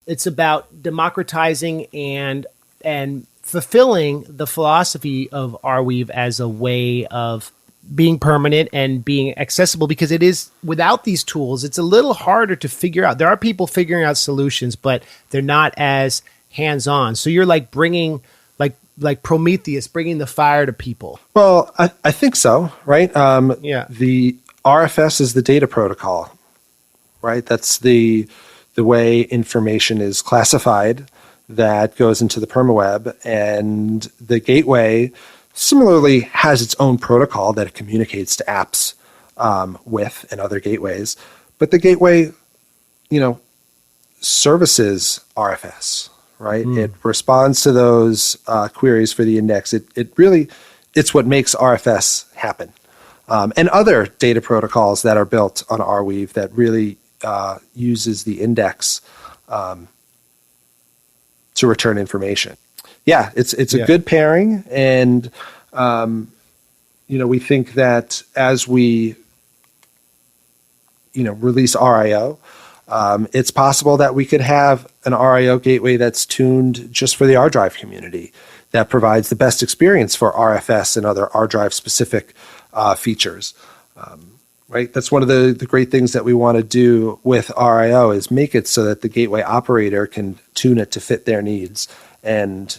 It's about democratizing and fulfilling the philosophy of Arweave as a way of being permanent and being accessible, because it is, without these tools, it's a little harder to figure out. There are people figuring out solutions, but they're not as hands-on. So you're like bringing, like Prometheus, bringing the fire to people. Well, I think so, right? Yeah. The RFS is the data protocol, right? That's the way information is classified that goes into the permaweb, and the gateway similarly has its own protocol that it communicates to apps with and other gateways. But the gateway, services RFS, right? It responds to those queries for the index. It's what makes RFS happen. And other data protocols that are built on Arweave that really uses the index to return information. Yeah, it's a good pairing, and we think that as we release RIO, it's possible that we could have an RIO gateway that's tuned just for the ArDrive community that provides the best experience for RFS and other ArDrive specific features. Right, that's one of the great things that we want to do with RIO is make it so that the gateway operator can tune it to fit their needs and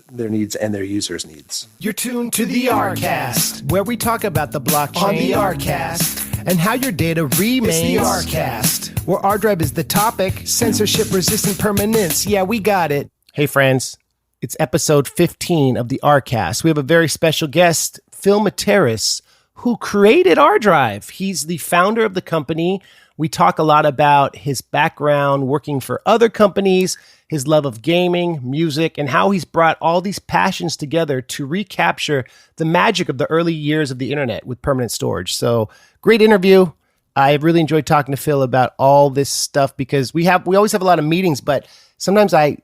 their users' needs. You're tuned to the ArCast, where we talk about the blockchain on the ArCast and how your data remains. It's the ArCast, where ArDrive is the topic, censorship-resistant permanence. Yeah, we got it. Hey, friends, it's episode 15 of the ArCast. We have a very special guest, Phil Mataras, who created ArDrive. He's the founder of the company. We talk a lot about his background working for other companies, his love of gaming, music, and how he's brought all these passions together to recapture the magic of the early years of the internet with permanent storage. So, great interview. I really enjoyed talking to Phil about all this stuff because we always have a lot of meetings, but sometimes I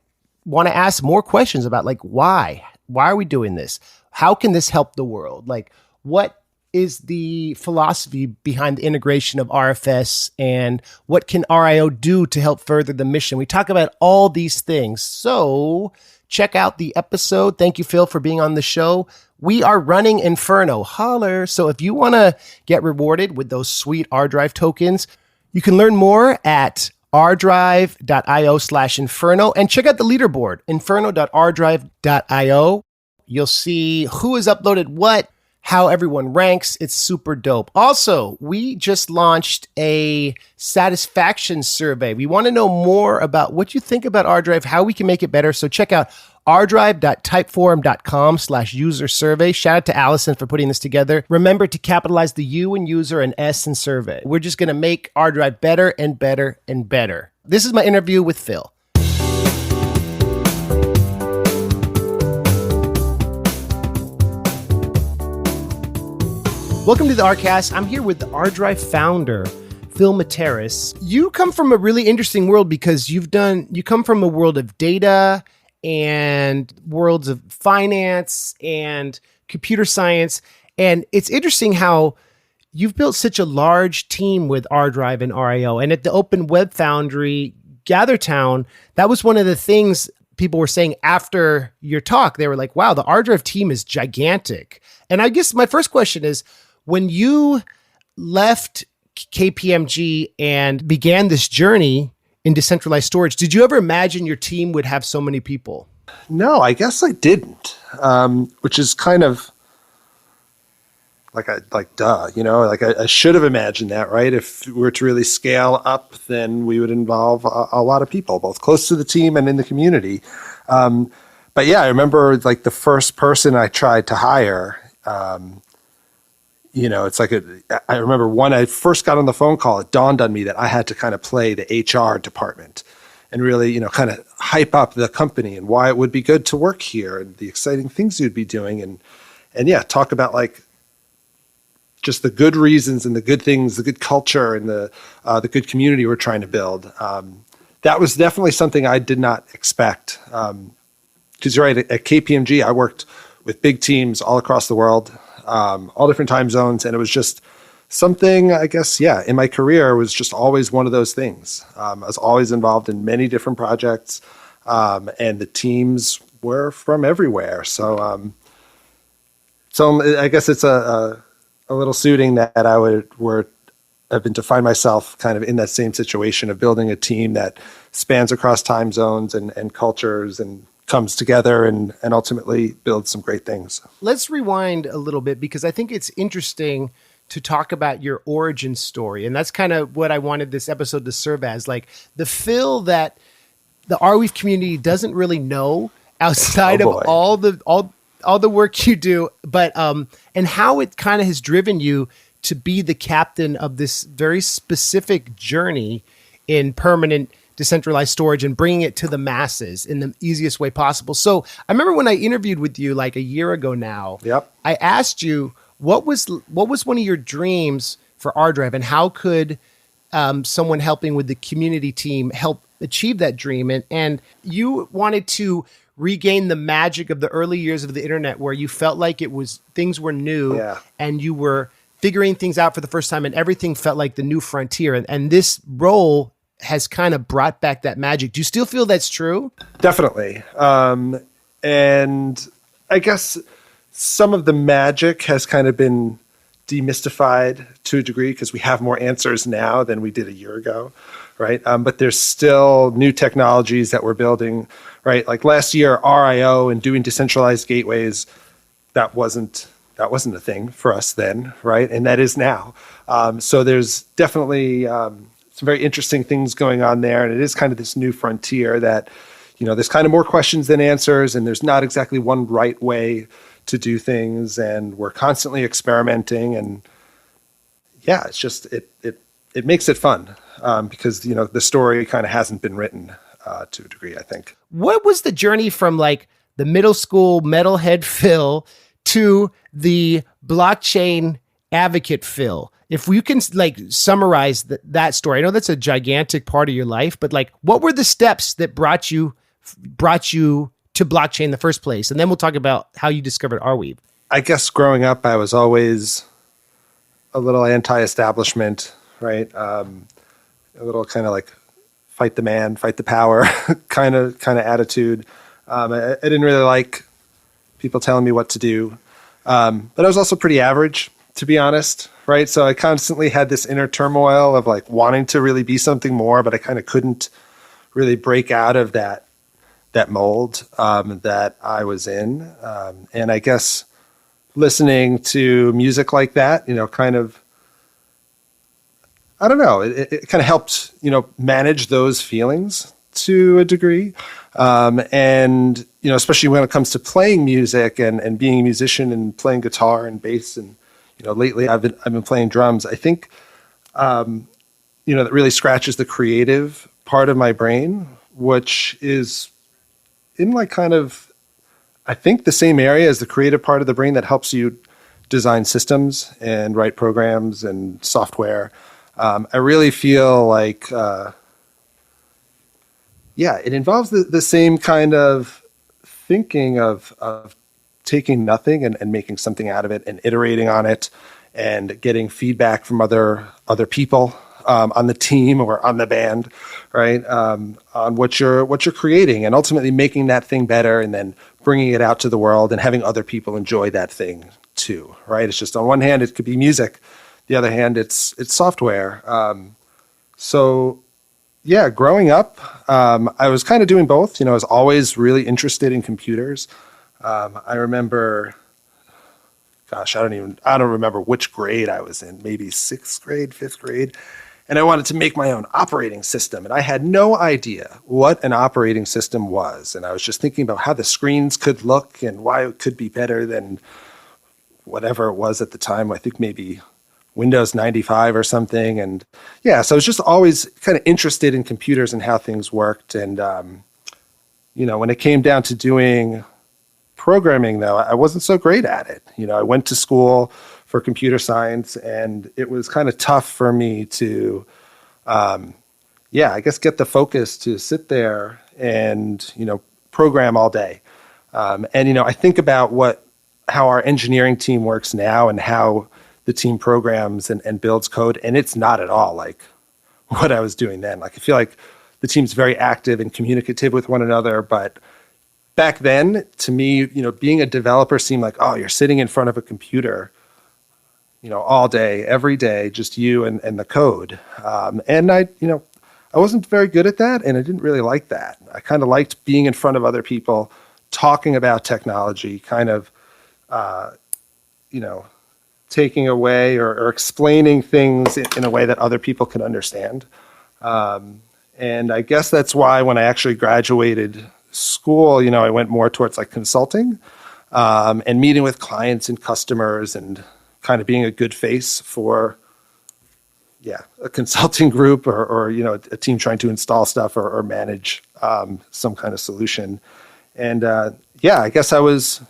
want to ask more questions about why? Why are we doing this? How can this help the world? What is the philosophy behind the integration of RFS, and what can RIO do to help further the mission? We talk about all these things. So check out the episode. Thank you, Phil, for being on the show. We are running Inferno. Holler. So if you want to get rewarded with those sweet ArDrive tokens, you can learn more at ardrive.io/Inferno and check out the leaderboard, inferno.ardrive.io. You'll see who has uploaded what, how everyone ranks. It's super dope. Also, we just launched a satisfaction survey. We want to know more about what you think about ArDrive, how we can make it better. So check out ardrive.typeforum.com/user survey. Shout out to Allison for putting this together. Remember to capitalize the U in user and S in survey. We're just going to make ArDrive better and better and better. This is my interview with Phil. Welcome to the ArCast. I'm here with the ArDrive founder, Phil Mataras. You come from a really interesting world because you come from a world of data and worlds of finance and computer science. And it's interesting how you've built such a large team with ArDrive and RIO. And at the Open Web Foundry GatherTown, that was one of the things people were saying after your talk. They were like, wow, the ArDrive team is gigantic. And I guess my first question is, when you left KPMG and began this journey in decentralized storage, did you ever imagine your team would have so many people? No, I guess I didn't, which is kind of duh, I should have imagined that, right? If we were to really scale up, then we would involve a lot of people, both close to the team and in the community. But yeah, I remember the first person I tried to hire, I remember when I first got on the phone call, it dawned on me that I had to kind of play the HR department and really, kind of hype up the company and why it would be good to work here and the exciting things you'd be doing. And yeah, talk about just the good reasons and the good things, the good culture and the good community we're trying to build. That was definitely something I did not expect. Because you're right, at KPMG, I worked with big teams all across the world, all different time zones, and it was just something, I guess, in my career was just always one of those things. I was always involved in many different projects, and the teams were from everywhere. So I guess it's a little suiting that I've been to find myself kind of in that same situation of building a team that spans across time zones and cultures and comes together and ultimately builds some great things. Let's rewind a little bit because I think it's interesting to talk about your origin story. And that's kind of what I wanted this episode to serve as, like the Phil that the Arweave community doesn't really know outside of all the work you do, but and how it kind of has driven you to be the captain of this very specific journey in permanent decentralized storage and bringing it to the masses in the easiest way possible. So I remember when I interviewed with you like a year ago now, I asked you, what was one of your dreams for ArDrive, and how could someone helping with the community team help achieve that dream? And you wanted to regain the magic of the early years of the internet, where you felt like things were new and you were figuring things out for the first time and everything felt like the new frontier. And this role has kind of brought back that magic. Do you still feel that's true? Definitely. And I guess some of the magic has kind of been demystified to a degree because we have more answers now than we did a year ago, right? But there's still new technologies that we're building, right? Like last year, RIO and doing decentralized gateways, that wasn't a thing for us then, right? And that is now. So there's definitely some very interesting things going on there. And it is kind of this new frontier that, there's kind of more questions than answers, and there's not exactly one right way to do things. And we're constantly experimenting. And it's just, it makes it fun because, the story kind of hasn't been written to a degree, I think. What was the journey from like the middle school metalhead Phil to the blockchain advocate Phil? If you can like summarize that story, I know that's a gigantic part of your life, but like, what were the steps that brought you to blockchain in the first place? And then we'll talk about how you discovered Arweave. I guess growing up, I was always a little anti-establishment, right? A little kind of like fight the man, fight the power kind of attitude. I didn't really like people telling me what to do. But I was also pretty average, to be honest, right? So I constantly had this inner turmoil of like wanting to really be something more, but I kind of couldn't really break out of that mold that I was in. And I guess listening to music like that, kind of, I don't know, it kind of helped, manage those feelings to a degree. And, especially when it comes to playing music and being a musician and playing guitar and bass. And, lately I've been playing drums. I think, that really scratches the creative part of my brain, which is in like kind of, I think the same area as the creative part of the brain that helps you design systems and write programs and software. I really feel like, it involves the same kind of thinking of taking nothing and making something out of it and iterating on it and getting feedback from other people on the team or on the band, right? On what you're creating and ultimately making that thing better and then bringing it out to the world and having other people enjoy that thing too, right? It's just on one hand, it could be music. The other hand, it's software. Growing up, I was kind of doing both. I was always really interested in computers. I remember, I don't remember which grade I was in, maybe 6th grade, 5th grade. And I wanted to make my own operating system. And I had no idea what an operating system was. And I was just thinking about how the screens could look and why it could be better than whatever it was at the time. I think maybe Windows 95 or something. And so I was just always kind of interested in computers and how things worked. And, when it came down to doing programming, though, I wasn't so great at it. I went to school for computer science, and it was kind of tough for me to, get the focus to sit there and, program all day. I think about how our engineering team works now and how the team programs and builds code. And it's not at all like what I was doing then. Like, I feel like the team's very active and communicative with one another. But back then, to me, being a developer seemed like, oh, you're sitting in front of a computer, all day, every day, just you and the code. And I wasn't very good at that, and I didn't really like that. I kind of liked being in front of other people, talking about technology, kind of, taking away or explaining things in a way that other people can understand. And I guess that's why when I actually graduated school, I went more towards like consulting and meeting with clients and customers and kind of being a good face for, a consulting group or a team trying to install stuff or manage some kind of solution. And I guess I was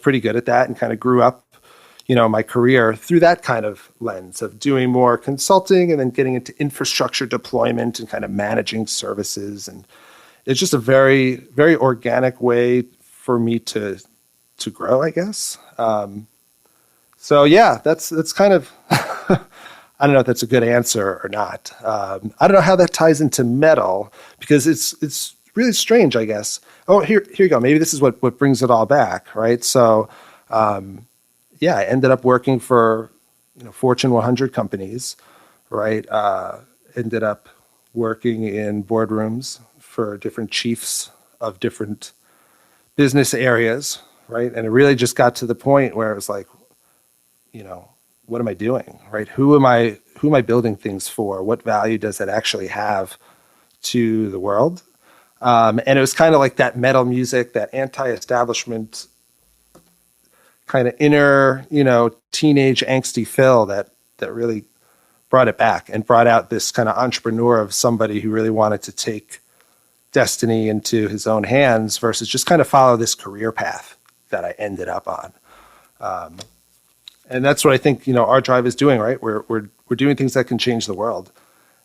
pretty good at that and kind of grew up, my career through that kind of lens of doing more consulting and then getting into infrastructure deployment and kind of managing services. And it's just a very, very organic way for me to grow, I guess. That's kind of, I don't know if that's a good answer or not. I don't know how that ties into metal because it's really strange, I guess. Oh, here you go. Maybe this is what brings it all back, right? So, I ended up working for, Fortune 100 companies, right? Ended up working in boardrooms for different chiefs of different business areas, right? And it really just got to the point where it was like, what am I doing, right? Who am I building things for? What value does it actually have to the world? And it was kind of like that metal music, that anti-establishment kind of inner, teenage angsty Phil that really brought it back and brought out this kind of entrepreneur of somebody who really wanted to take destiny into his own hands versus just kind of follow this career path that I ended up on. And that's what I think, ArDrive is doing, right? We're doing things that can change the world.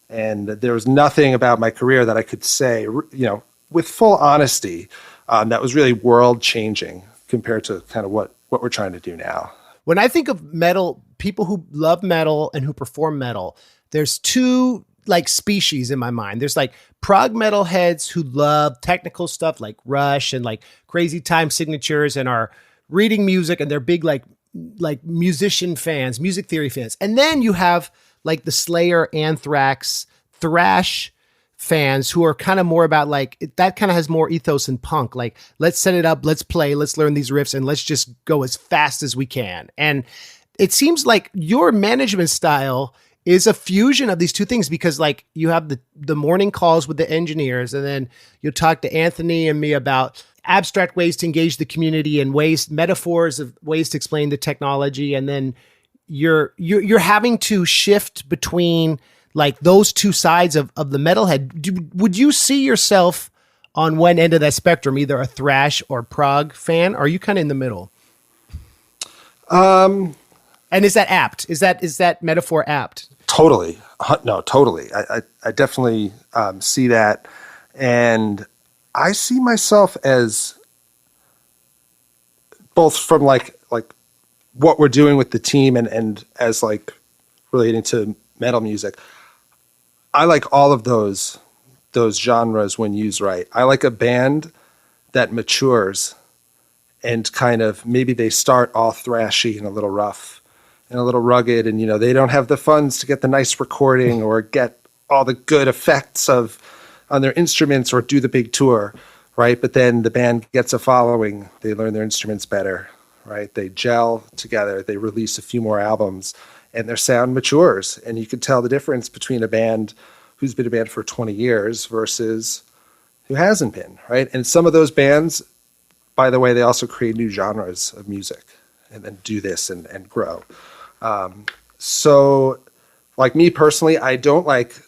And there was nothing about my career that I could say, with full honesty, that was really world changing compared to kind of what we're trying to do now. When I think of metal, people who love metal and who perform metal, there's two like species in my mind. There's like prog metal heads who love technical stuff like Rush and like crazy time signatures and are reading music and they're big like musician fans, music theory fans. And then you have like the Slayer, Anthrax, thrash fans who are kind of more about like, that kind of has more ethos in punk. Like, let's set it up, let's play, let's learn these riffs, and let's just go as fast as we can. And it seems like your management style is a fusion of these two things because like you have the morning calls with the engineers and then you'll talk to Anthony and me about abstract ways to engage the community and metaphors of ways to explain the technology. And then you're having to shift between like those two sides of the metalhead. Would you see yourself on one end of that spectrum, either a thrash or prog fan? Or are you kind of in the middle? And is that apt? Is that metaphor apt? Totally. No, totally. I definitely see that. And I see myself as both from like what we're doing with the team and as like relating to metal music. I like all of those genres when used right. I like a band that matures and kind of maybe they start all thrashy and a little rough and a little rugged and, they don't have the funds to get the nice recording or get all the good effects on their instruments or do the big tour, right? But then the band gets a following. They learn their instruments better, right? They gel together. They release a few more albums. And their sound matures. And you can tell the difference between a band who's been a band for 20 years versus who hasn't been, right? And some of those bands, by the way, they also create new genres of music and then do this and grow. So like me personally, I don't like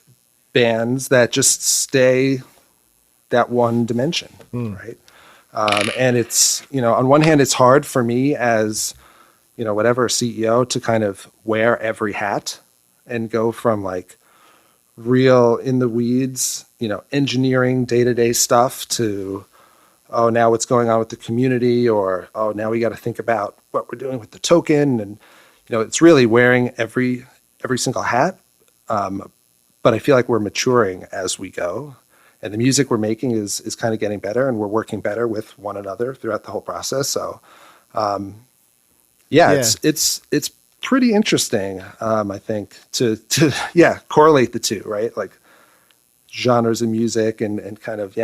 bands that just stay that one dimension, right? And it's, on one hand, it's hard for me as whatever CEO to kind of wear every hat and go from like real in the weeds, engineering day-to-day stuff to, oh, now what's going on with the community or, oh, now we got to think about what we're doing with the token and, it's really wearing every single hat. But I feel like we're maturing as we go, and the music we're making is kind of getting better, and we're working better with one another throughout the whole process. So, it's pretty interesting. I think to correlate the two, right? Like genres of music and kind of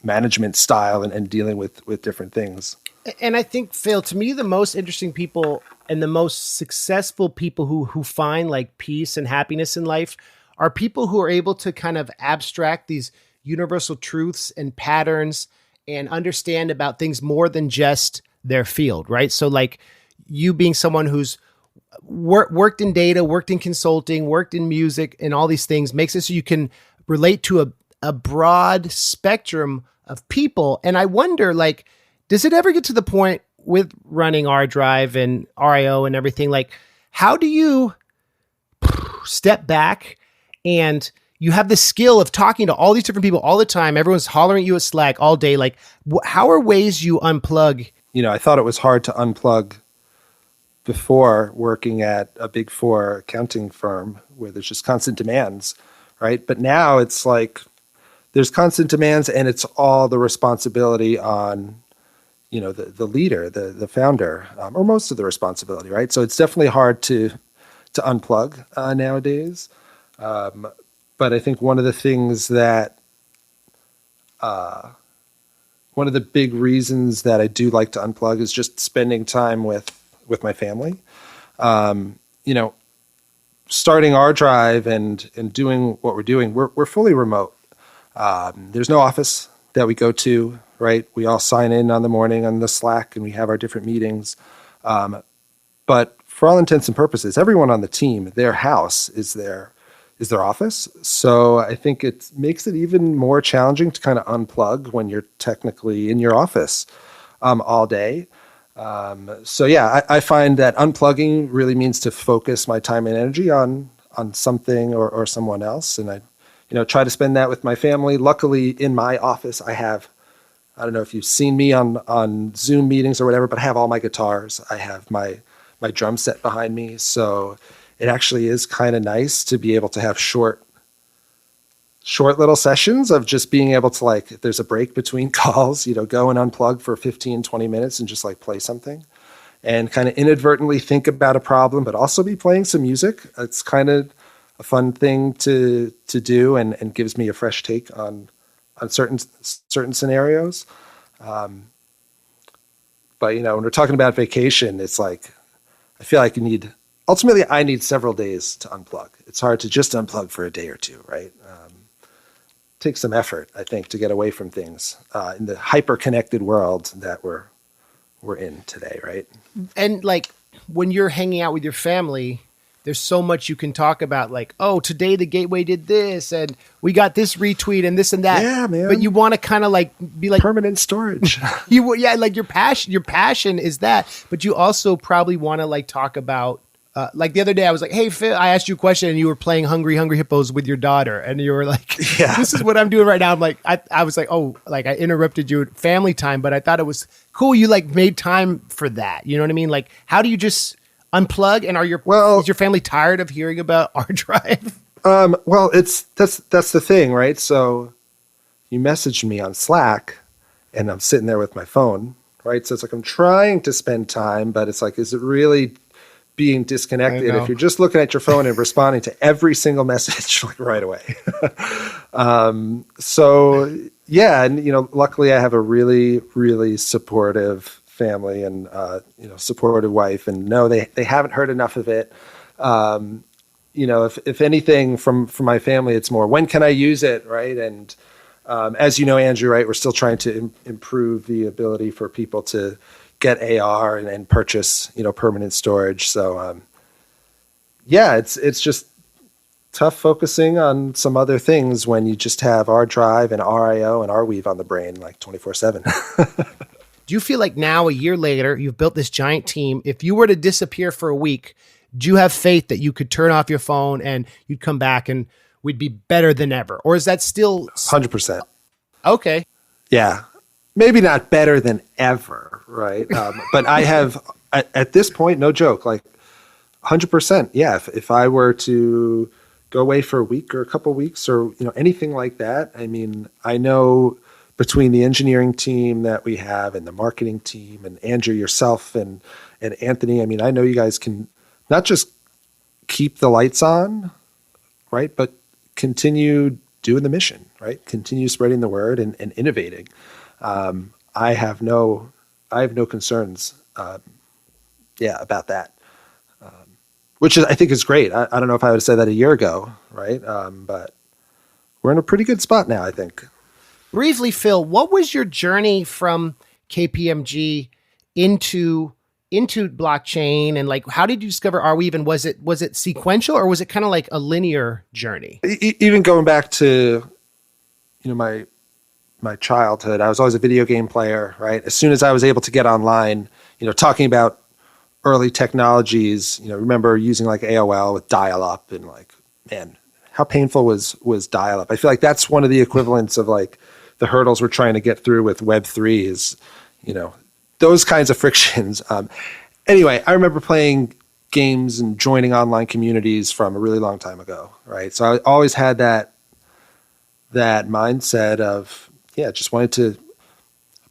management style and dealing with different things. And I think, Phil, to me, the most interesting people and the most successful people who find like peace and happiness in life are people who are able to kind of abstract these universal truths and patterns and understand about things more than just their field, right? So like you being someone who's worked in data, worked in consulting, worked in music and all these things makes it so you can relate to a broad spectrum of people. And I wonder, like, does it ever get to the point with running ArDrive and RIO and everything? Like, how do you step back and you have the skill of talking to all these different people all the time? Everyone's hollering at you at Slack all day. Like, how are ways you unplug? I thought it was hard to unplug before working at a Big Four accounting firm where there's just constant demands, right? But now it's like there's constant demands and it's all the responsibility on the leader, the founder, or most of the responsibility, right? So it's definitely hard to unplug nowadays. But I think one of the things that, one of the big reasons that I do like to unplug is just spending time with my family. Starting ArDrive and doing what we're doing, we're fully remote. There's no office that we go to, right? We all sign in on the morning on the Slack and we have our different meetings. But for all intents and purposes, everyone on the team, their house is their office. So I think it makes it even more challenging to kind of unplug when you're technically in your office all day. I find that unplugging really means to focus my time and energy on something or someone else. And I try to spend that with my family. Luckily, in my office, I don't know if you've seen me on Zoom meetings or whatever, but I have all my guitars. I have my drum set behind me. So it actually is kind of nice to be able to have short little sessions of just being able to, like, if there's a break between calls, go and unplug for 15, 20 minutes and just like play something and kind of inadvertently think about a problem, but also be playing some music. It's kind of a fun thing to do and gives me a fresh take on certain scenarios. But when we're talking about vacation, it's like, I feel like ultimately I need several days to unplug. It's hard to just unplug for a day or two, right? Takes some effort, I think, to get away from things in the hyper-connected world that we're in today, right? And like when you're hanging out with your family, there's so much you can talk about, like, oh, today the Gateway did this, and we got this retweet and this and that. Yeah, man. But you want to kind of like be like permanent storage. Like your passion is that, but you also probably want to like talk about. Like the other day, I was like, "Hey, Phil," I asked you a question, and you were playing "Hungry Hungry Hippos" with your daughter, and you were like, "Yeah, this is what I'm doing right now." I'm like, I was like, "Oh, like I interrupted you at family time," but I thought it was cool. You like made time for that. You know what I mean? Like, how do you just unplug? And is your family tired of hearing about ArDrive? Well, that's the thing, right? So you messaged me on Slack, and I'm sitting there with my phone, right? So it's like I'm trying to spend time, but it's like, is it really being disconnected if you're just looking at your phone and responding to every single message like right away? So yeah, and luckily I have a really, really supportive family and supportive wife, and no, they haven't heard enough of it. If anything from my family, it's more, when can I use it, right? And as you know, Andrew, right, we're still trying to improve the ability for people to get AR and purchase, permanent storage. So, it's just tough focusing on some other things when you just have ArDrive and RIO and Arweave on the brain like 24/7. Do you feel like now, a year later, you've built this giant team? If you were to disappear for a week, do you have faith that you could turn off your phone and you'd come back and we'd be better than ever? Or is that still 100%? Okay. Yeah. Maybe not better than ever, right? But I have At this point, no joke, like 100%. Yeah. If I were to go away for a week or a couple of weeks or, anything like that, I mean, I know between the engineering team that we have and the marketing team and Andrew, yourself and Anthony, I mean, I know you guys can not just keep the lights on, right? But continue doing the mission, right? Continue spreading the word and innovating. I have no concerns, about that. Which I think is great. I don't know if I would have said that a year ago, right? But we're in a pretty good spot now, I think. Briefly, Phil, what was your journey from KPMG into blockchain, and like how did you discover Arweave, and was it sequential or was it kind of like a linear journey? Even going back to my childhood, I was always a video game player, right? As soon as I was able to get online, talking about early technologies, remember using like AOL with dial-up, and like, man, how painful was dial-up? I feel like that's one of the equivalents of like the hurdles we're trying to get through with Web3 is, those kinds of frictions. Anyway, I remember playing games and joining online communities from a really long time ago, right? So I always had that mindset of, just wanted to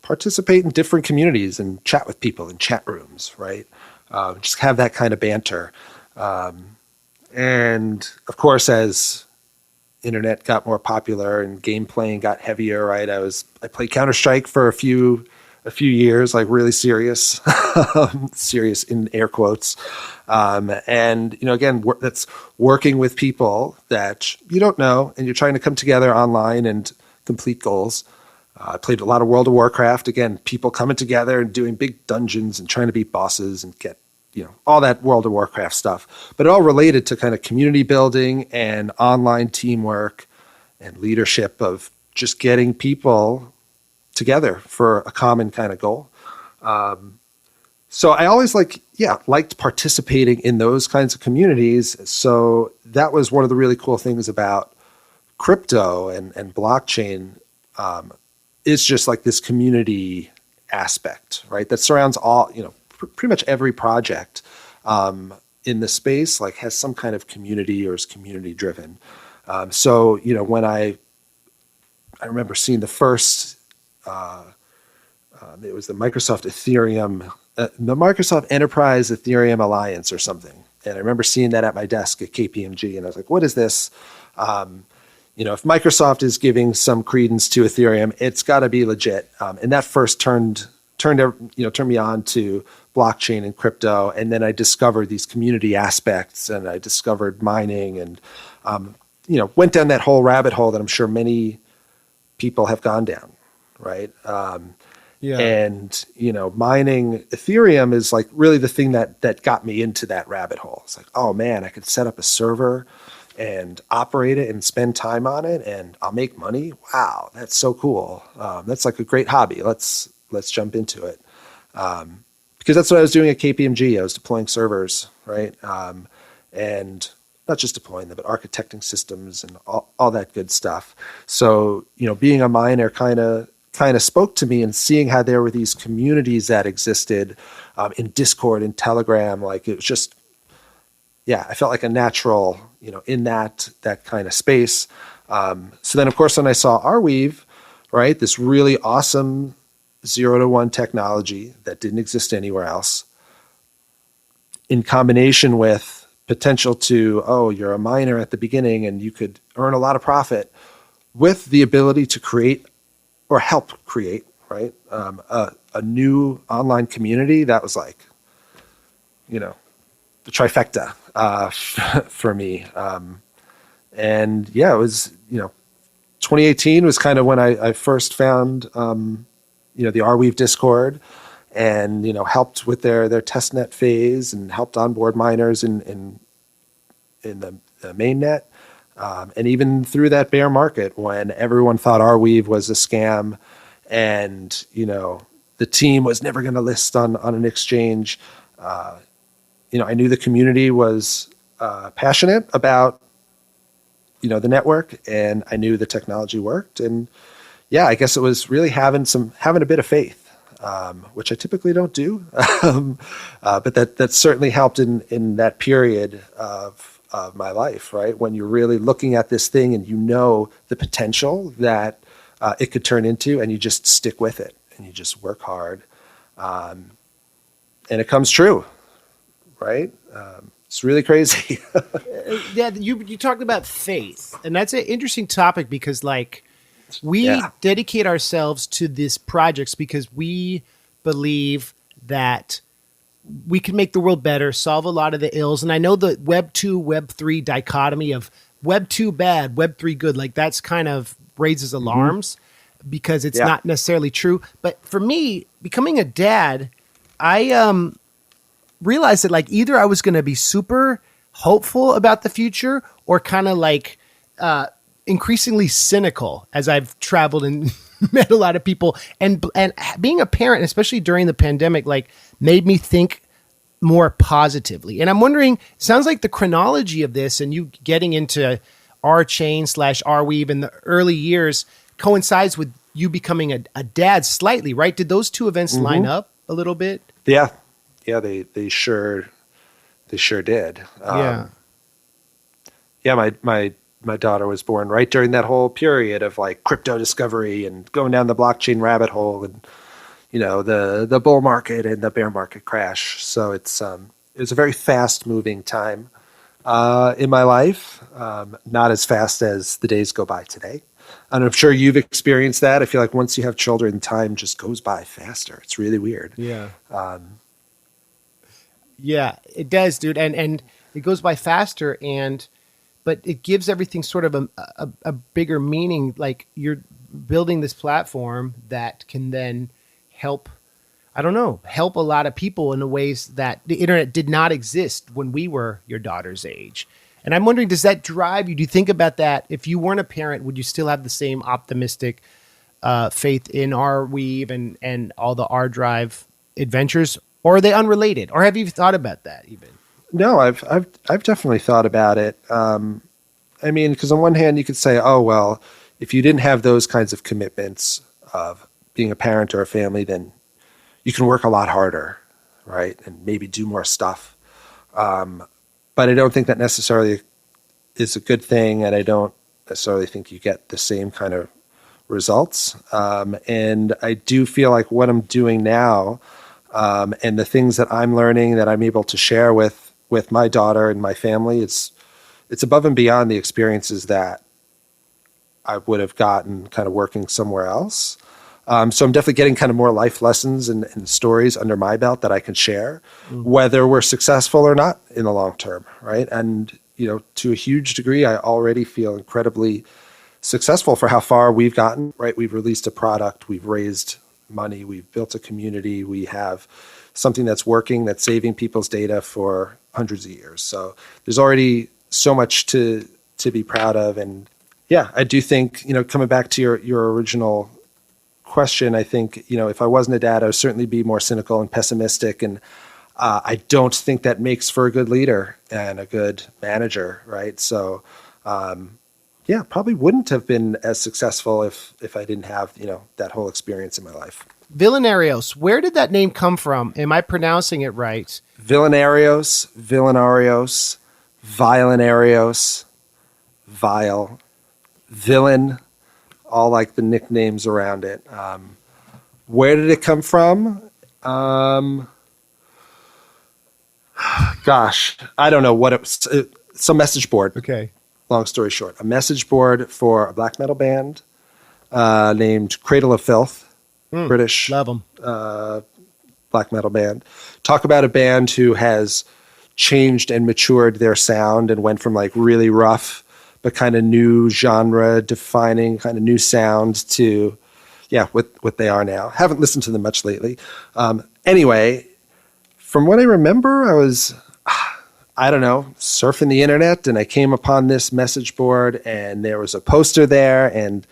participate in different communities and chat with people in chat rooms, right? Just have that kind of banter. And of course, as internet got more popular and game playing got heavier, right? I played Counter-Strike for a few years, like really serious, serious in air quotes. And, again, that's working with people that you don't know, and you're trying to come together online and complete goals. I played a lot of World of Warcraft. Again, people coming together and doing big dungeons and trying to beat bosses and get, all that World of Warcraft stuff. But it all related to kind of community building and online teamwork and leadership of just getting people together for a common kind of goal. So I always liked participating in those kinds of communities. So that was one of the really cool things about crypto and blockchain. Is just like this community aspect, right? That surrounds all, pretty much every project in the space, like has some kind of community or is community driven. So, when I remember seeing the first, it was the Microsoft Ethereum, the Microsoft Enterprise Ethereum Alliance or something. And I remember seeing that at my desk at KPMG, and I was like, what is this? If Microsoft is giving some credence to Ethereum, it's got to be legit. And that first turned me on to blockchain and crypto. And then I discovered these community aspects, and I discovered mining, and went down that whole rabbit hole that I'm sure many people have gone down, right? And mining Ethereum is like really the thing that got me into that rabbit hole. It's like, oh man, I could set up a server and operate it and spend time on it, and I'll make money. Wow, that's so cool. That's like a great hobby. Let's jump into it. Because that's what I was doing at KPMG. I was deploying servers, right? And not just deploying them, but architecting systems and all that good stuff. So, being a miner kind of spoke to me, and seeing how there were these communities that existed in Discord and Telegram. Like it was just, I felt like a natural, in that kind of space. So then, of course, when I saw Arweave, right, this really awesome 0-to-1 technology that didn't exist anywhere else, in combination with potential to, you're a miner at the beginning and you could earn a lot of profit, with the ability to create or help create, right, a new online community, that was like, the trifecta for me. And it was, 2018 was kind of when I first found, the Arweave Discord, and, helped with their testnet phase and helped onboard miners in the mainnet. And even through that bear market when everyone thought Arweave was a scam and, the team was never going to list on an exchange, I knew the community was passionate about, the network, and I knew the technology worked. And I guess it was really having a bit of faith. which I typically don't do. But that certainly helped in that period of my life, right? When you're really looking at this thing and you know the potential that it could turn into, and you just stick with it and you just work hard. And it comes true, right? It's really crazy. Yeah, you talked about faith, and that's an interesting topic because, like, we dedicate ourselves to these projects because we believe that we can make the world better, solve a lot of the ills. And I know the Web 2, Web 3 dichotomy of Web 2 bad, Web 3 good, like that's kind of raises alarms because it's not necessarily true. But for me, becoming a dad, I realized that like either I was going to be super hopeful about the future or kind of like increasingly cynical as I've traveled and met a lot of people. And being a parent, especially during the pandemic, like made me think more positively. And I'm wondering, sounds like the chronology of this and you getting into Arweave in the early years coincides with you becoming a dad slightly, right? Did those two events line up a little bit? Yeah, they sure did. My daughter was born right during that whole period of like crypto discovery and going down the blockchain rabbit hole, and the bull market and the bear market crash. So it was a very fast moving time in my life. Not as fast as the days go by today. And I'm sure you've experienced that. I feel like once you have children, time just goes by faster. It's really weird. Yeah. Yeah, it does, dude. And it goes by faster, but it gives everything sort of a bigger meaning. Like you're building this platform that can then help a lot of people in the ways that the internet did not exist when we were your daughter's age. And I'm wondering, does that drive you? Do you think about that? If you weren't a parent, would you still have the same optimistic faith in Arweave and all the ArDrive adventures? Or are they unrelated? Or have you thought about that even? No, I've definitely thought about it. I mean, because on one hand you could say, oh, well, if you didn't have those kinds of commitments of being a parent or a family, then you can work a lot harder, right? And maybe do more stuff. But I don't think that necessarily is a good thing. And I don't necessarily think you get the same kind of results. And I do feel like what I'm doing now, and the things that I'm learning that I'm able to share with my daughter and my family, it's above and beyond the experiences that I would have gotten kind of working somewhere else. So I'm definitely getting kind of more life lessons and stories under my belt that I can share, whether we're successful or not in the long term, right? And, to a huge degree, I already feel incredibly successful for how far we've gotten, right? We've released a product, we've raised money, we've built a community, we have something that's working, that's saving people's data for hundreds of years. So there's already so much to be proud of. And yeah, I do think, coming back to your original question, I think, if I wasn't a dad, I would certainly be more cynical and pessimistic. And I don't think that makes for a good leader and a good manager, right? So probably wouldn't have been as successful if I didn't have, that whole experience in my life. Villanarios, where did that name come from? Am I pronouncing it right? Villanarios, Violonarios, Vile, Villain, all like the nicknames around it. Where did it come from? Gosh, I don't know what it was. It's a message board. Okay. Long story short, a message board for a black metal band named Cradle of Filth, British. Love them. Black metal band. Talk about a band who has changed and matured their sound and went from like really rough but kind of new genre defining kind of new sound to what they are now. Haven't listened to them much lately. Anyway, from what I remember, I was surfing the internet and I came upon this message board and there was a poster there and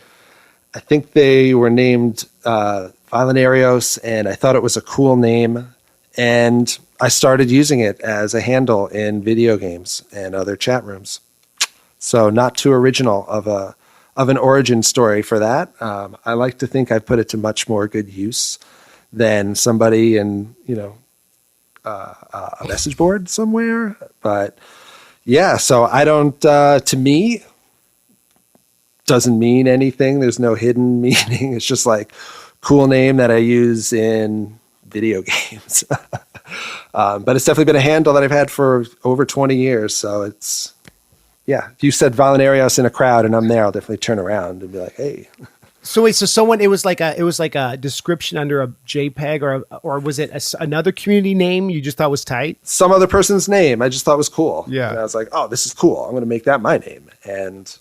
I think they were named Violonarios, and I thought it was a cool name. And I started using it as a handle in video games and other chat rooms. So not too original of an origin story for that. I like to think I put it to much more good use than somebody in, a message board somewhere. But yeah, so I don't, to me, doesn't mean anything. There's no hidden meaning. It's just like cool name that I use in video games. But it's definitely been a handle that I've had for over 20 years. So it's, yeah, if you said Valenarios in a crowd and I'm there, I'll definitely turn around and be like, hey. So wait, so someone, it was like a description under a JPEG or was it another community name you just thought was tight? Some other person's name I just thought was cool. Yeah. And I was like, oh, this is cool. I'm going to make that my name. And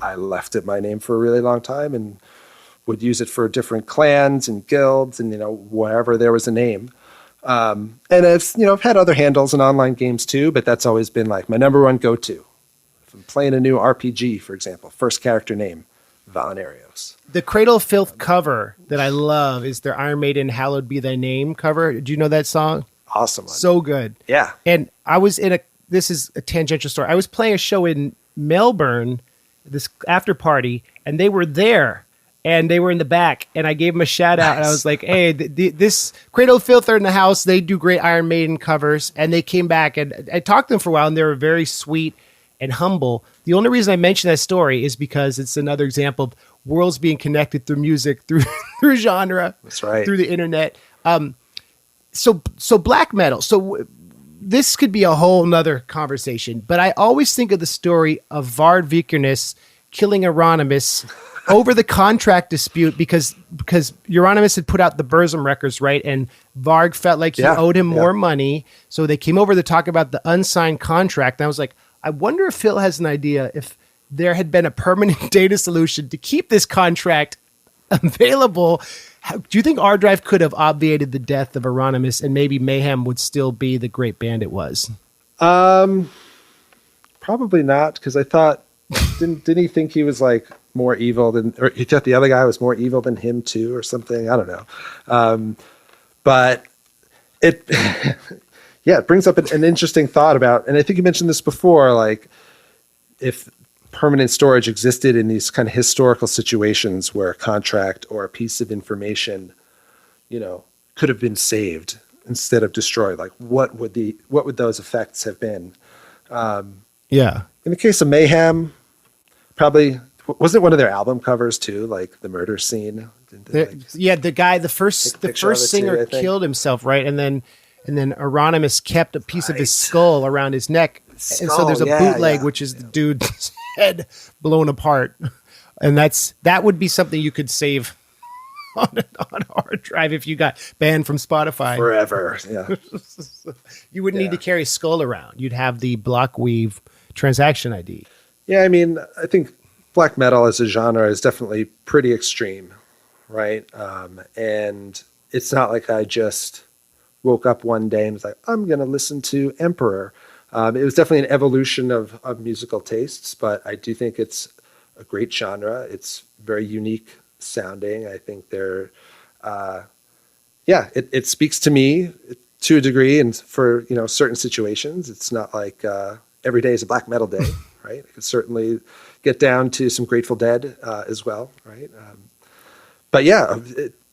I left it my name for a really long time and would use it for different clans and guilds and, wherever there was a name. And I've had other handles in online games too, but that's always been like my number one go-to. If I'm playing a new RPG, for example, first character name, Valenarios. The Cradle of Filth cover that I love is their Iron Maiden Hallowed Be Thy Name cover. Do you know that song? Awesome one. So good. Yeah. And I was this is a tangential story. I was playing a show in Melbourne, this after party, and they were there. And they were in the back, and I gave them a shout out. Nice. And I was like, hey, this Cradle of Filth are in the house. They do great Iron Maiden covers. And they came back, and I talked to them for a while, and they were very sweet and humble. The only reason I mention that story is because it's another example of worlds being connected through music, through genre. That's right. Through the internet. So black metal. So this could be a whole nother conversation, but I always think of the story of Vard Vikernes killing Euronymous over the contract dispute because Euronymous had put out the Burzum records, right? And Varg felt like he owed him more money. So they came over to talk about the unsigned contract. And I was like, I wonder if Phil has an idea if there had been a permanent data solution to keep this contract available. Do you think ArDrive could have obviated the death of Euronymous and maybe Mayhem would still be the great band it was? Probably not, because I thought, didn't he think he was like more evil than, or he thought the other guy was more evil than him too, or something? I don't know. But it, it brings up an interesting thought about, and I think you mentioned this before, like if permanent storage existed in these kind of historical situations where a contract or a piece of information, could have been saved instead of destroyed, like what would those effects have been? In the case of Mayhem, probably wasn't it one of their album covers too, like the murder scene? The first singer killed himself, right? And then Euronymous kept a piece of his skull around his neck. And so there's a bootleg, which is the dude's head blown apart. And that would be something you could save on hard drive if you got banned from Spotify. Forever, yeah. You wouldn't need to carry a skull around. You'd have the Blockweave transaction ID. Yeah, I mean, I think black metal as a genre is definitely pretty extreme, right? And it's not like I just woke up one day and was like, I'm going to listen to Emperor. It was definitely an evolution of musical tastes, but I do think it's a great genre. It's very unique sounding. I think it speaks to me to a degree, and for certain situations, it's not like every day is a black metal day, right? I could certainly get down to some Grateful Dead as well, right?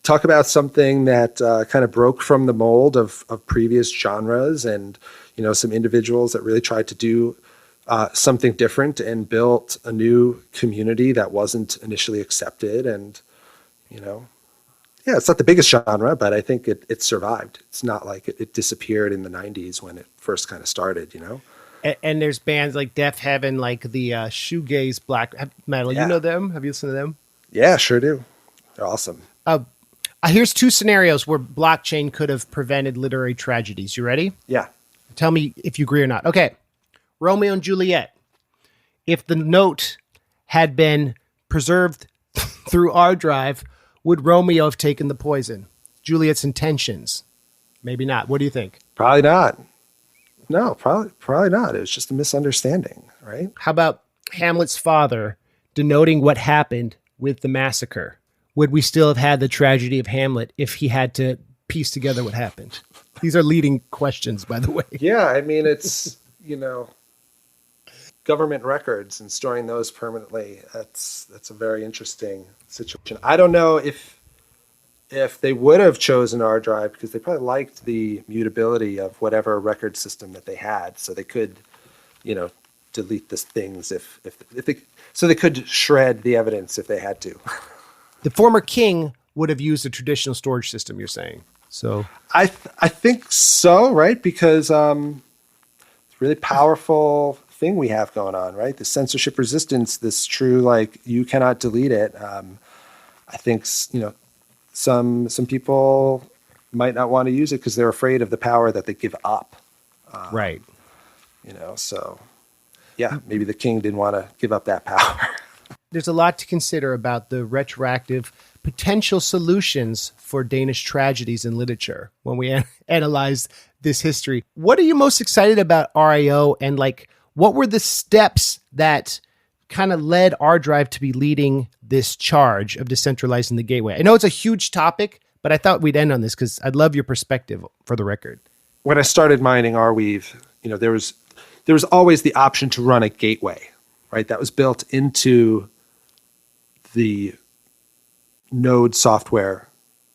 Talk about something that kind of broke from the mold of previous genres, and some individuals that really tried to do something different and built a new community that wasn't initially accepted. And it's not the biggest genre, but I think it survived. It's not like it disappeared in the 90s when it first kind of started, And there's bands like Death Heaven, like the shoegaze black metal. You know them? Have you listened to them? Yeah, sure do. They're awesome. Here's two scenarios where blockchain could have prevented literary tragedies. You ready? Yeah. Tell me if you agree or not. Okay. Romeo and Juliet. If the note had been preserved through ArDrive, would Romeo have taken the poison? Juliet's intentions? Maybe not. What do you think? Probably not. No, probably not. It was just a misunderstanding, right? How about Hamlet's father denoting what happened with the massacre? Would we still have had the tragedy of Hamlet if he had to piece together what happened? These are leading questions, by the way. Yeah, I mean, it's, government records and storing those permanently. That's a very interesting situation. I don't know if if they would have chosen R drive, because they probably liked the mutability of whatever record system that they had, so they could, delete the things if they, so they could shred the evidence if they had to. The former king would have used a traditional storage system, you're saying. So I think so, right? Because it's a really powerful thing we have going on, right? The censorship resistance, this true, like, you cannot delete it. I think, some people might not want to use it because they're afraid of the power that they give up. right. So yeah, maybe the king didn't want to give up that power. There's a lot to consider about the retroactive potential solutions for Danish tragedies in literature when we analyze this history. What are you most excited about RIO, and what were the steps that kind of led ArDrive to be leading this charge of decentralizing the gateway? I know it's a huge topic, but I thought we'd end on this because I'd love your perspective for the record. When I started mining Arweave, there was always the option to run a gateway, right? That was built into the node software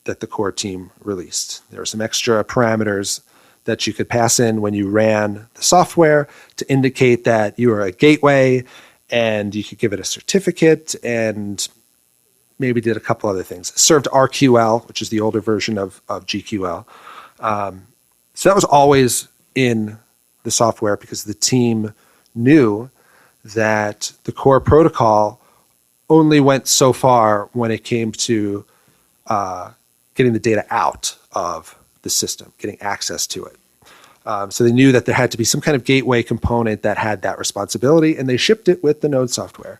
that the core team released. There were some extra parameters that you could pass in when you ran the software to indicate that you were a gateway, and you could give it a certificate and maybe did a couple other things. It served RQL, which is the older version of GQL. So that was always in the software because the team knew that the core protocol only went so far when it came to getting the data out of the system, getting access to it. So they knew that there had to be some kind of gateway component that had that responsibility, and they shipped it with the node software.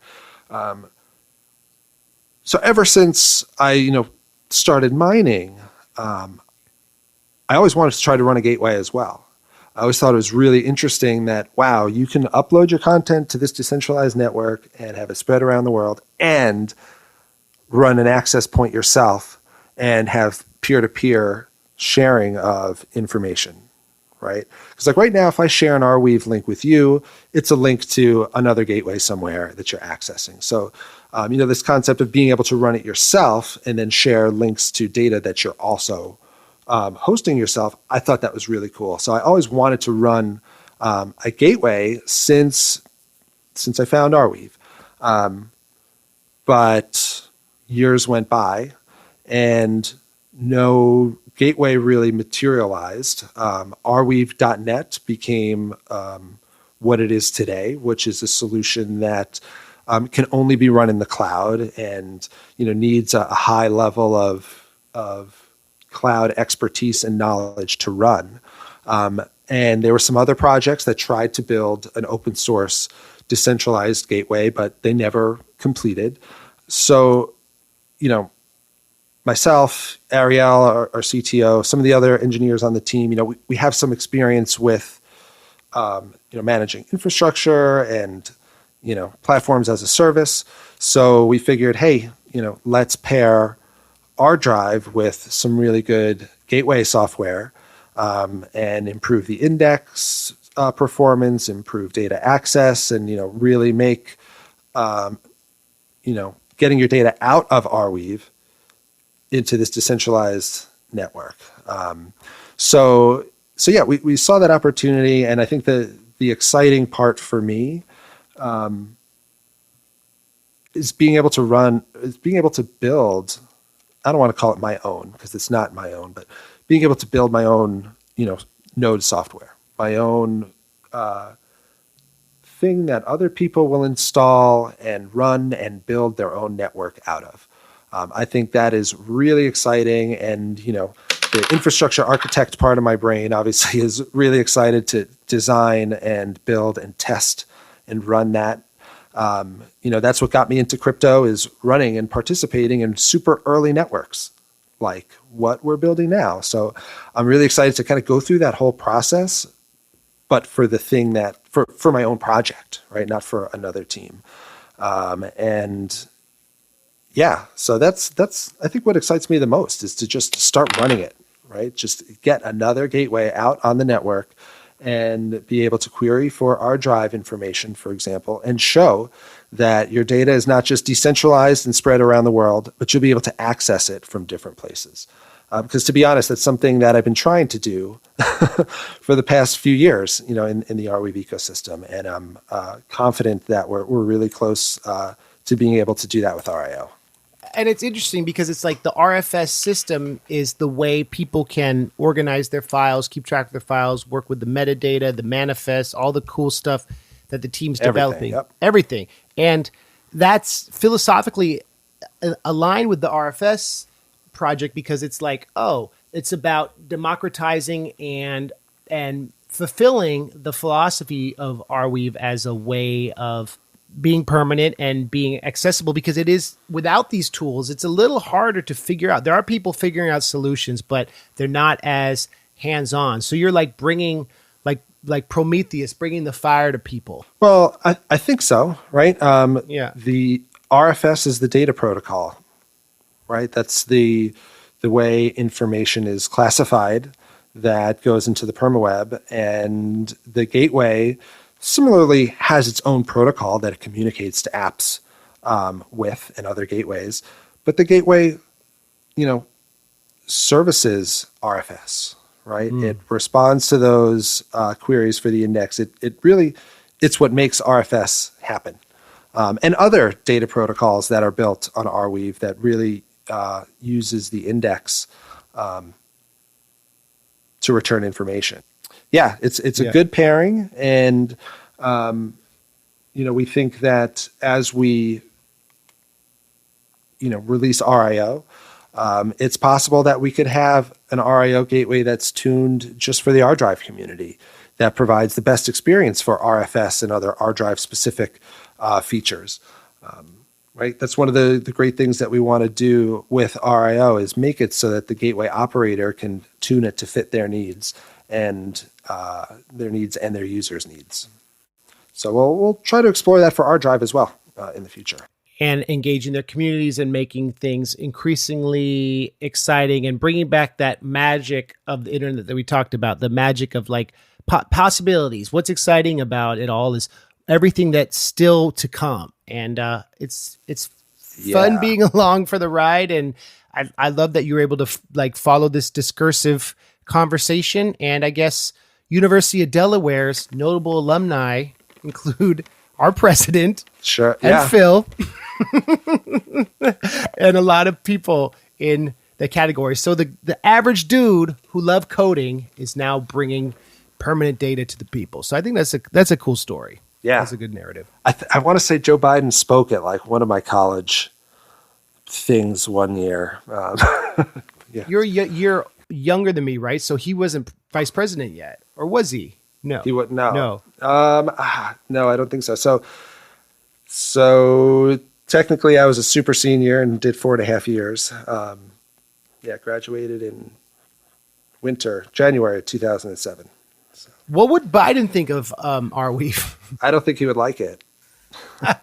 So ever since I, started mining, I always wanted to try to run a gateway as well. I always thought it was really interesting that, wow, you can upload your content to this decentralized network and have it spread around the world and run an access point yourself and have peer-to-peer sharing of information, right? Because right now, if I share an Arweave link with you, it's a link to another gateway somewhere that you're accessing. So, this concept of being able to run it yourself and then share links to data that you're also hosting yourself, I thought that was really cool. So I always wanted to run a gateway since I found Arweave. But years went by and no gateway really materialized. Arweave.net became what it is today, which is a solution that can only be run in the cloud and needs a high level of cloud expertise and knowledge to run. And there were some other projects that tried to build an open source decentralized gateway, but they never completed. So, myself, Ariel, our CTO, some of the other engineers on the team, we have some experience with, managing infrastructure and, platforms as a service. So we figured, hey, let's pair ArDrive with some really good gateway software and improve the index performance, improve data access, and really make getting your data out of Arweave into this decentralized network. So yeah, we saw that opportunity, and I think the exciting part for me is being able to build. I don't want to call it my own because it's not my own, but being able to build my own, node software, my own thing that other people will install and run and build their own network out of. I think that is really exciting. And, the infrastructure architect part of my brain obviously is really excited to design and build and test and run that. That's what got me into crypto, is running and participating in super early networks like what we're building now. So I'm really excited to kind of go through that whole process, but for the thing that for my own project, right? Not for another team. And yeah, so that's I think what excites me the most is to just start running it, right? Just get another gateway out on the network and be able to query for ArDrive information, for example, and show that your data is not just decentralized and spread around the world, but you'll be able to access it from different places. Because to be honest, that's something that I've been trying to do for the past few years, in the Arweave ecosystem. And I'm confident that we're really close to being able to do that with RIO. And it's interesting because it's like the RFS system is the way people can organize their files, keep track of their files, work with the metadata, the manifests, all the cool stuff that the team's developing. Everything. And that's philosophically aligned with the RFS project because it's like, it's about democratizing and fulfilling the philosophy of Arweave as a way of being permanent and being accessible, because it is, without these tools, it's a little harder to figure out. There are people figuring out solutions, but they're not as hands-on. So you're like bringing, like Prometheus, bringing the fire to people. Well, I think so, right? Yeah. The RFS is the data protocol, right? That's the way information is classified that goes into the permaweb, and the gateway similarly has its own protocol that it communicates to apps with and other gateways. But the gateway, services RFS, right? It responds to those queries for the index. It's what makes RFS happen. And other data protocols that are built on Arweave that really uses the index to return information. Yeah, it's a good pairing, and we think that as we release RIO, it's possible that we could have an RIO gateway that's tuned just for the ArDrive community that provides the best experience for RFS and other ArDrive specific features. Right, that's one of the great things that we want to do with RIO is make it so that the gateway operator can tune it to fit their needs and their users' needs. So we'll try to explore that for ArDrive as well in the future. And engaging their communities and making things increasingly exciting and bringing back that magic of the internet that we talked about, the magic of like possibilities. What's exciting about it all is everything that's still to come. And it's fun being along for the ride. And I love that you were able to follow this discursive conversation. And I guess University of Delaware's notable alumni include our president, and Phil, and a lot of people in the category. So the average dude who loved coding is now bringing permanent data to the people. So I think that's a cool story. Yeah, that's a good narrative. I want to say Joe Biden spoke at one of my college things one year. Yeah. You're younger than me, right? So he wasn't vice president yet, or was he? No, he would no. No, no, I don't think so. So technically, I was a super senior and did 4.5 years. Graduated in January of 2007. So. What would Biden think of Arweave? I don't think he would like it. You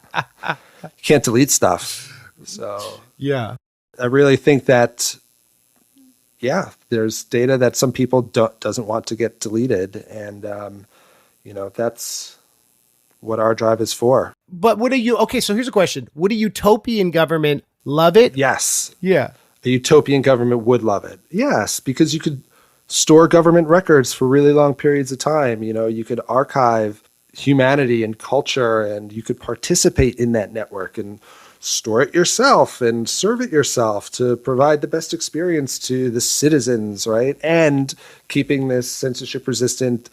can't delete stuff. So yeah, I really think that, there's data that some people doesn't want to get deleted. And, that's what ArDrive is for. But so here's a question. Would a utopian government love it? Yes. Yeah. A utopian government would love it. Yes, because you could store government records for really long periods of time. You could archive humanity and culture, and you could participate in that network and store it yourself and serve it yourself to provide the best experience to the citizens, right? And keeping this censorship resistant,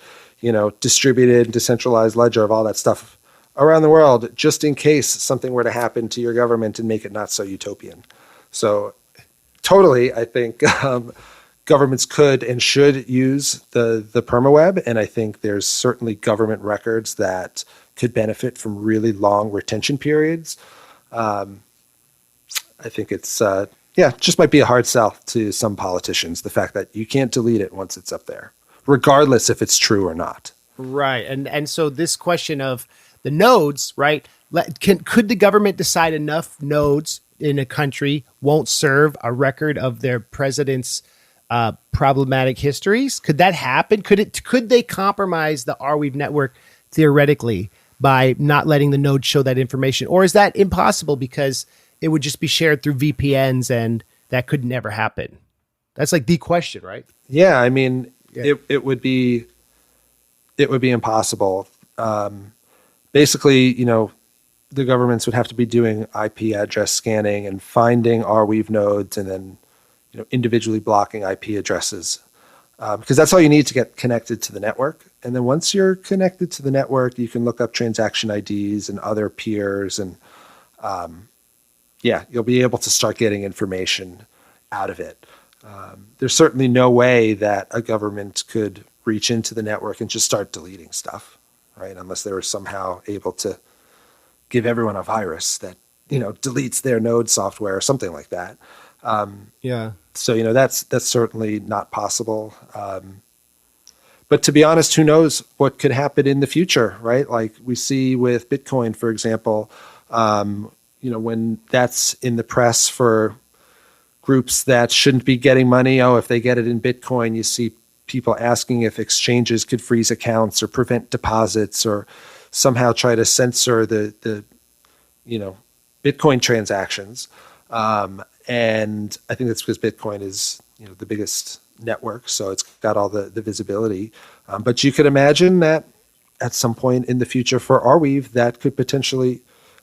distributed, decentralized ledger of all that stuff around the world, just in case something were to happen to your government and make it not so utopian. So totally, I think governments could and should use the permaweb, and I think there's certainly government records that could benefit from really long retention periods. I think it's just might be a hard sell to some politicians, the fact that you can't delete it once it's up there, regardless if it's true or not. Right, and so this question of the nodes, right? Could the government decide enough nodes in a country won't serve a record of their president's problematic histories? Could that happen? Could they compromise the Arweave network theoretically by not letting the node show that information? Or is that impossible because it would just be shared through VPNs and that could never happen? That's like the question, right? Yeah, I mean, it would be impossible. Basically, the governments would have to be doing IP address scanning and finding Arweave nodes and then individually blocking IP addresses, because that's all you need to get connected to the network. And then once you're connected to the network, you can look up transaction IDs and other peers, and you'll be able to start getting information out of it. There's certainly no way that a government could reach into the network and just start deleting stuff, right? Unless they were somehow able to give everyone a virus that deletes their node software or something like that. So that's certainly not possible. But to be honest, who knows what could happen in the future, right? Like we see with Bitcoin, for example, when that's in the press for groups that shouldn't be getting money. Oh, if they get it in Bitcoin, you see people asking if exchanges could freeze accounts or prevent deposits or somehow try to censor the Bitcoin transactions. And I think that's because Bitcoin is, the biggest network. So it's got all the visibility. But you could imagine that at some point in the future for Arweave, that could potentially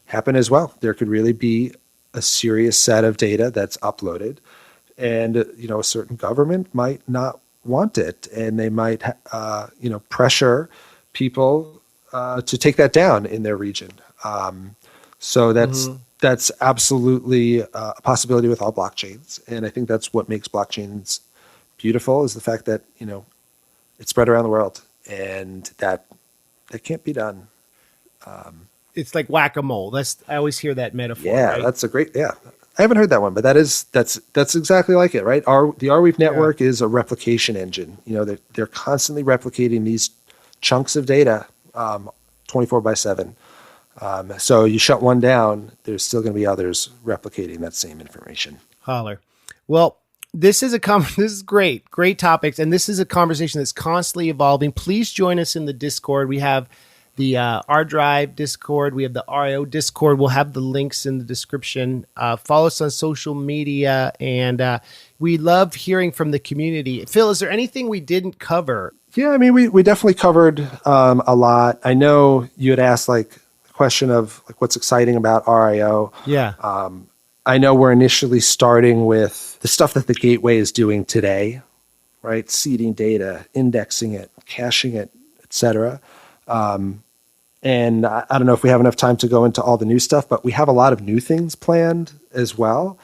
happen as well. There could really be a serious set of data that's uploaded, and a certain government might not want it, and they might pressure people to take that down in their region. So that's absolutely a possibility with all blockchains, and I think that's what makes blockchains beautiful, is the fact that it's spread around the world, and that can't be done. It's like whack-a-mole. I always hear that metaphor. Yeah, right? That's a great. Yeah, I haven't heard that one, but that's exactly like it, right? The Arweave network is a replication engine. They're constantly replicating these chunks of data, 24/7. So you shut one down, there's still going to be others replicating that same information. Holler. Well, this is great topics, and this is a conversation that's constantly evolving. Please join us in the Discord. We have the ArDrive Discord. We have the RIO Discord. We'll have the links in the description. Follow us on social media, and we love hearing from the community. Phil, is there anything we didn't cover? Yeah, I mean, we definitely covered a lot. I know you had asked the question of what's exciting about RIO. Yeah. I know we're initially starting with the stuff that the gateway is doing today, right? Seeding data, indexing it, caching it, etc. And I don't know if we have enough time to go into all the new stuff, but we have a lot of new things planned as well,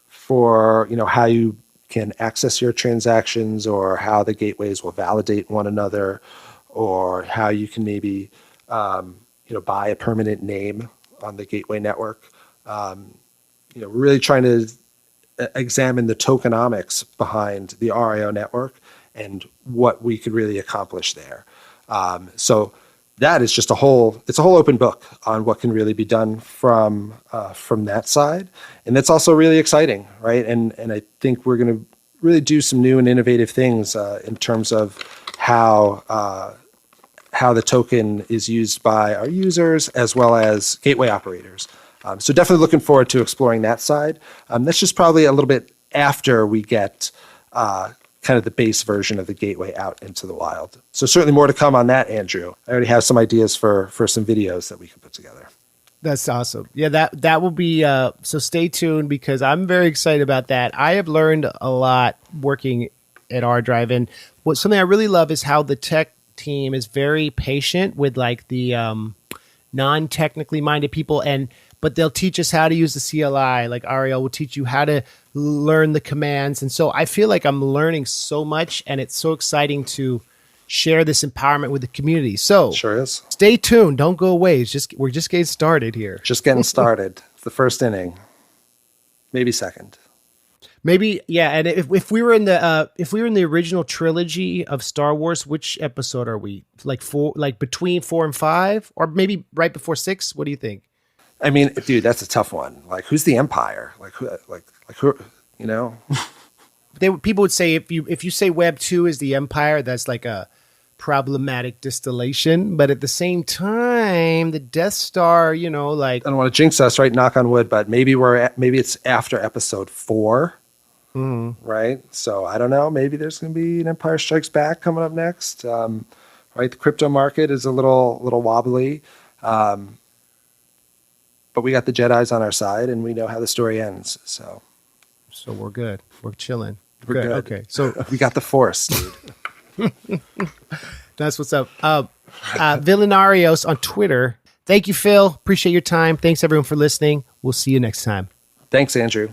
for how you can access your transactions, or how the gateways will validate one another, or how you can maybe buy a permanent name on the gateway network. We're really trying to examine the tokenomics behind the RIO network and what we could really accomplish there. So that is just it's a whole open book on what can really be done from that side. And that's also really exciting, right? And I think we're going to really do some new and innovative things in terms of how the token is used by our users as well as gateway operators. So definitely looking forward to exploring that side. That's just probably a little bit after we get kind of the base version of the gateway out into the wild. So certainly more to come on that, Andrew. I already have some ideas for some videos that we can put together. That's awesome. Yeah, that will be, so stay tuned, because I'm very excited about that. I have learned a lot working at ArDrive, and something I really love is how the tech team is very patient with the non-technically minded people, but they'll teach us how to use the CLI. Like Ariel will teach you how to learn the commands. And so I feel like I'm learning so much, and it's so exciting to share this empowerment with the community. So sure is. Stay tuned. Don't go away. We're just getting started here. Just getting started. It's the first inning, maybe second. Maybe, yeah. And if we were in the original trilogy of Star Wars, which episode are we? Between 4 and 5, or maybe right before 6? What do you think? I mean, dude, that's a tough one. Who's the Empire? Who? People would say if you say Web 2 is the Empire, that's like a problematic distillation, but at the same time, the Death Star, you know, like I don't want to jinx us, right? Knock on wood, but maybe it's after episode 4, right? So I don't know. Maybe there's going to be an Empire Strikes Back coming up next, right? The crypto market is a little wobbly, but we got the Jedis on our side, and we know how the story ends. So we're good. We're chilling. We're good. Okay, so we got the Force, dude. That's what's up. Villanarios on Twitter. Thank you, Phil. Appreciate your time. Thanks, everyone, for listening. We'll see you next time. Thanks, Andrew.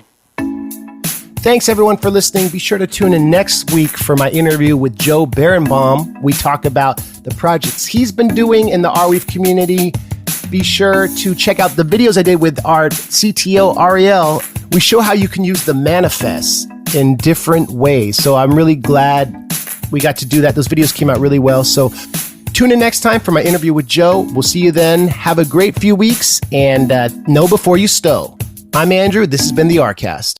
Thanks, everyone, for listening. Be sure to tune in next week for my interview with Joe Berenbaum. We talk about the projects he's been doing in the Arweave community. Be sure to check out the videos I did with our CTO, Ariel. We show how you can use the manifest in different ways. So I'm really glad we got to do that. Those videos came out really well. So tune in next time for my interview with Joe. We'll see you then. Have a great few weeks and know before you stow. I'm Andrew. This has been the ArCast.